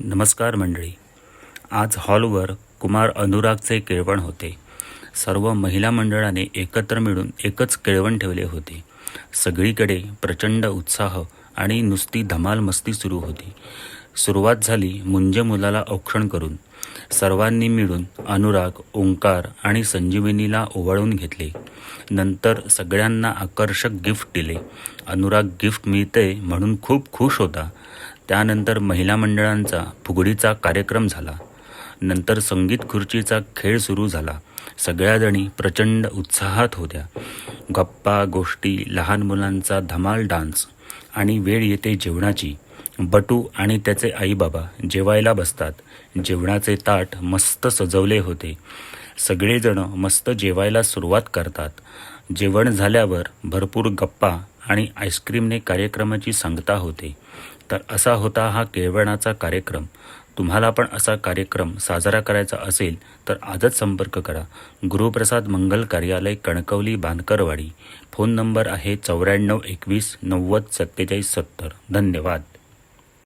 नमस्कार मंडळी. आज हॉलवर कुमार अनुरागचे केळवण होते. सर्व महिला मंडळाने एकत्र मिळून एकच केळवण ठेवले होते. सगळीकडे प्रचंड उत्साह आणि नुसती धमाल मस्ती सुरू होती. सुरुवात झाली मुंजे मुलाला औक्षण करून. सर्वांनी मिळून अनुराग, ओंकार आणि संजीवनीला ओवाळून घेतले. नंतर सगळ्यांना आकर्षक गिफ्ट दिले. अनुराग गिफ्ट मिळते म्हणून खूप खुश होता. त्यानंतर महिला मंडळांचा फुगडीचा कार्यक्रम झाला. नंतर संगीत खुर्चीचा खेळ सुरू झाला. सगळ्याजणी प्रचंड उत्साहात होत्या. गप्पा गोष्टी, लहान मुलांचा धमाल डान्स आणि वेळ येते जेवणाची. बटू आणि त्याचे आईबाबा जेवायला बसतात. जेवणाचे ताट मस्त सजवले होते. सगळेजण मस्त जेवायला सुरुवात करतात. जेवण झाल्यावर भरपूर गप्पा आणि आईस्क्रीमने कार्यक्रमाची सांगता होते. तर असा होता हा केळवणाचा कार्यक्रम. तुम्हाला पण असा कार्यक्रम साजरा करायचा असेल तर आजच संपर्क करा. गुरुप्रसाद मंगल कार्यालय, कणकवली, बांधकरवाडी. फोन नंबर आहे 94 21 90 47 70. धन्यवाद.